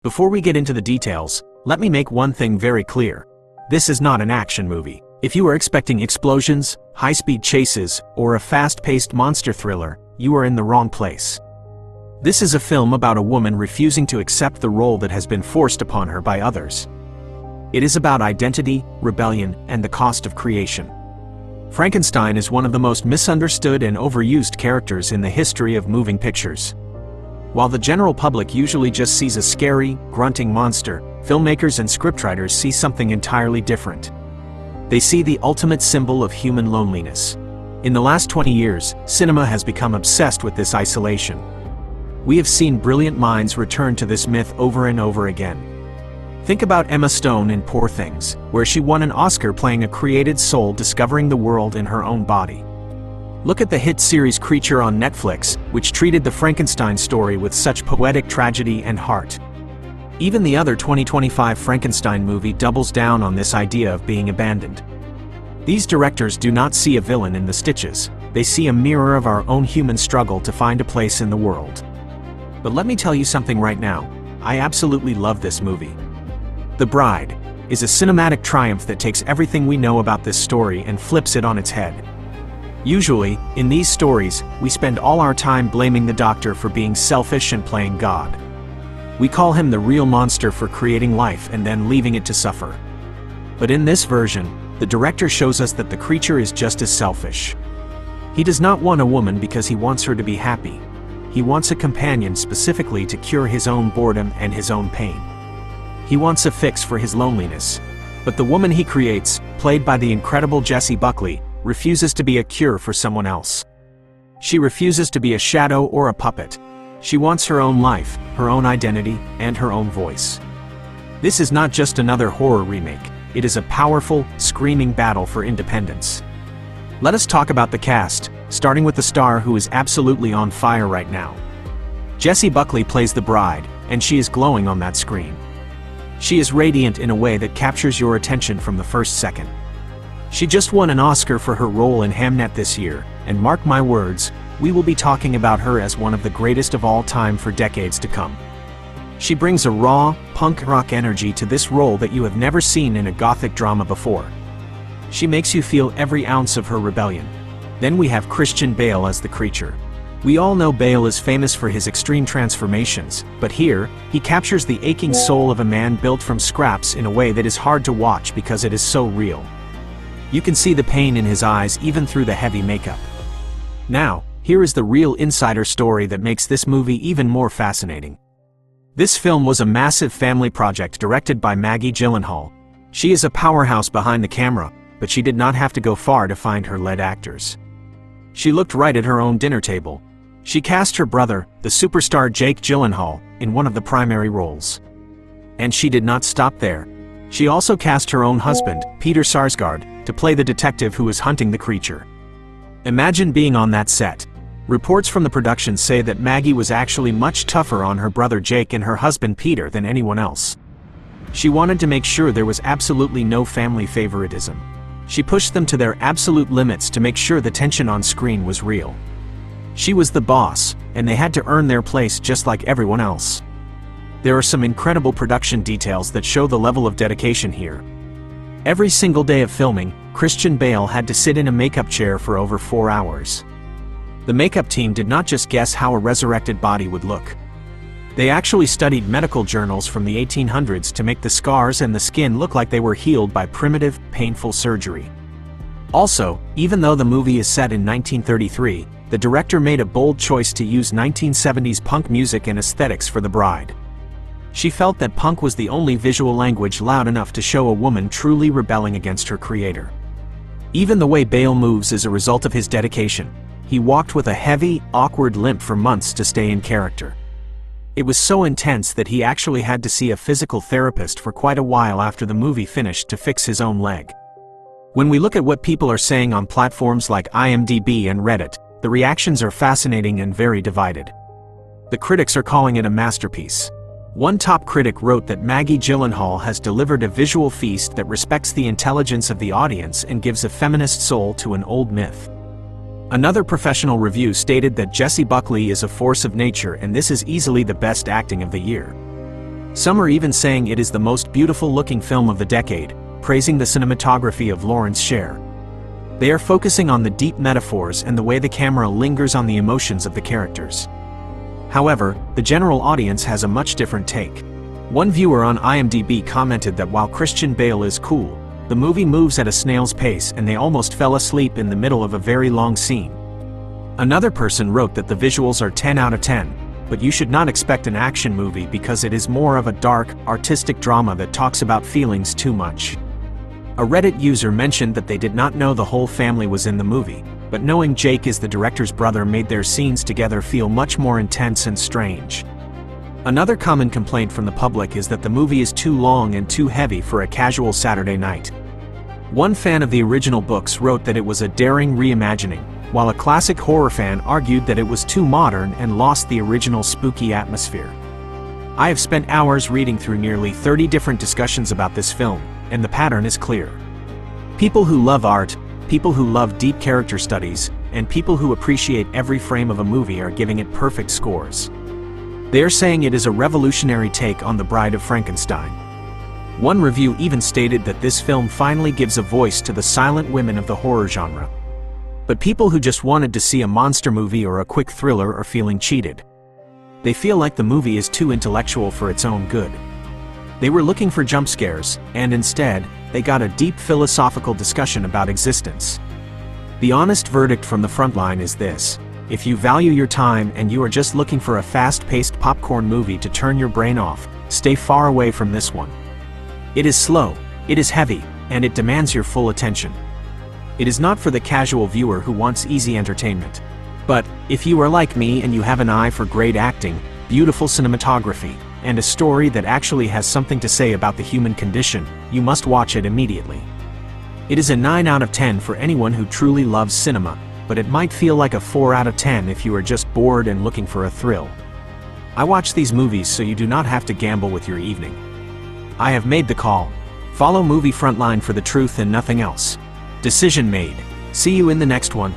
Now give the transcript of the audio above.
Before we get into the details, let me make one thing very clear. This is not an action movie. If you are expecting explosions, high-speed chases, or a fast-paced monster thriller, you are in the wrong place. This is a film about a woman refusing to accept the role that has been forced upon her by others. It is about identity, rebellion, and the cost of creation. Frankenstein is one of the most misunderstood and overused characters in the history of moving pictures. While the general public usually just sees a scary, grunting monster, filmmakers and scriptwriters see something entirely different. They see the ultimate symbol of human loneliness. In the last 20 years, cinema has become obsessed with this isolation. We have seen brilliant minds return to this myth over and over again. Think about Emma Stone in Poor Things, where she won an Oscar playing a created soul discovering the world in her own body. Look at the hit series Creature on Netflix, which treated the Frankenstein story with such poetic tragedy and heart. Even the other 2025 Frankenstein movie doubles down on this idea of being abandoned. These directors do not see a villain in the stitches, they see a mirror of our own human struggle to find a place in the world. But let me tell you something right now, I absolutely love this movie. The Bride is a cinematic triumph that takes everything we know about this story and flips it on its head. Usually, in these stories, we spend all our time blaming the doctor for being selfish and playing God. We call him the real monster for creating life and then leaving it to suffer. But in this version, the director shows us that the creature is just as selfish. He does not want a woman because he wants her to be happy. He wants a companion specifically to cure his own boredom and his own pain. He wants a fix for his loneliness. But the woman he creates, played by the incredible Jessie Buckley, refuses to be a cure for someone else. She refuses to be a shadow or a puppet. She wants her own life, her own identity, and her own voice. This is not just another horror remake, it is a powerful, screaming battle for independence. Let us talk about the cast, starting with the star who is absolutely on fire right now. Jessie Buckley plays the bride, and she is glowing on that screen. She is radiant in a way that captures your attention from the first second. She just won an Oscar for her role in Hamnet this year, and mark my words, we will be talking about her as one of the greatest of all time for decades to come. She brings a raw, punk rock energy to this role that you have never seen in a gothic drama before. She makes you feel every ounce of her rebellion. Then we have Christian Bale as the creature. We all know Bale is famous for his extreme transformations, but here, he captures the aching soul of a man built from scraps in a way that is hard to watch because it is so real. You can see the pain in his eyes even through the heavy makeup. Now, here is the real insider story that makes this movie even more fascinating. This film was a massive family project directed by Maggie Gyllenhaal. She is a powerhouse behind the camera, but she did not have to go far to find her lead actors. She looked right at her own dinner table. She cast her brother, the superstar Jake Gyllenhaal, in one of the primary roles. And she did not stop there. She also cast her own husband, Peter Sarsgaard, to play the detective who is hunting the creature. Imagine being on that set. Reports from the production say that Maggie was actually much tougher on her brother Jake and her husband Peter than anyone else. She wanted to make sure there was absolutely no family favoritism. She pushed them to their absolute limits to make sure the tension on screen was real. She was the boss, and they had to earn their place just like everyone else. There are some incredible production details that show the level of dedication here. Every single day of filming, Christian Bale had to sit in a makeup chair for over 4 hours. The makeup team did not just guess how a resurrected body would look. They actually studied medical journals from the 1800s to make the scars and the skin look like they were healed by primitive, painful surgery. Also, even though the movie is set in 1933, the director made a bold choice to use 1970s punk music and aesthetics for the bride. She felt that punk was the only visual language loud enough to show a woman truly rebelling against her creator. Even the way Bale moves is a result of his dedication. He walked with a heavy, awkward limp for months to stay in character. It was so intense that he actually had to see a physical therapist for quite a while after the movie finished to fix his own leg. When we look at what people are saying on platforms like IMDb and Reddit, the reactions are fascinating and very divided. The critics are calling it a masterpiece. One top critic wrote that Maggie Gyllenhaal has delivered a visual feast that respects the intelligence of the audience and gives a feminist soul to an old myth. Another professional review stated that Jessie Buckley is a force of nature and this is easily the best acting of the year. Some are even saying it is the most beautiful-looking film of the decade, praising the cinematography of Lawrence Sher. They are focusing on the deep metaphors and the way the camera lingers on the emotions of the characters. However, the general audience has a much different take. One viewer on IMDb commented that while Christian Bale is cool, the movie moves at a snail's pace and they almost fell asleep in the middle of a very long scene. Another person wrote that the visuals are 10 out of 10, but you should not expect an action movie because it is more of a dark, artistic drama that talks about feelings too much. A Reddit user mentioned that they did not know the whole family was in the movie, but knowing Jake is the director's brother made their scenes together feel much more intense and strange. Another common complaint from the public is that the movie is too long and too heavy for a casual Saturday night. One fan of the original books wrote that it was a daring reimagining, while a classic horror fan argued that it was too modern and lost the original spooky atmosphere. I have spent hours reading through nearly 30 different discussions about this film, and the pattern is clear. People who love art, people who love deep character studies, and people who appreciate every frame of a movie are giving it perfect scores. They are saying it is a revolutionary take on The Bride of Frankenstein. One review even stated that this film finally gives a voice to the silent women of the horror genre. But people who just wanted to see a monster movie or a quick thriller are feeling cheated. They feel like the movie is too intellectual for its own good. They were looking for jump scares, and instead, they got a deep philosophical discussion about existence. The honest verdict from the Frontline is this: if you value your time and you are just looking for a fast-paced popcorn movie to turn your brain off, stay far away from this one. It is slow, it is heavy, and it demands your full attention. It is not for the casual viewer who wants easy entertainment. But, if you are like me and you have an eye for great acting, beautiful cinematography, and a story that actually has something to say about the human condition, you must watch it immediately. It is a 9 out of 10 for anyone who truly loves cinema, but it might feel like a 4 out of 10 if you are just bored and looking for a thrill. I watch these movies so you do not have to gamble with your evening. I have made the call. Follow Movie Frontline for the truth and nothing else. Decision made. See you in the next one.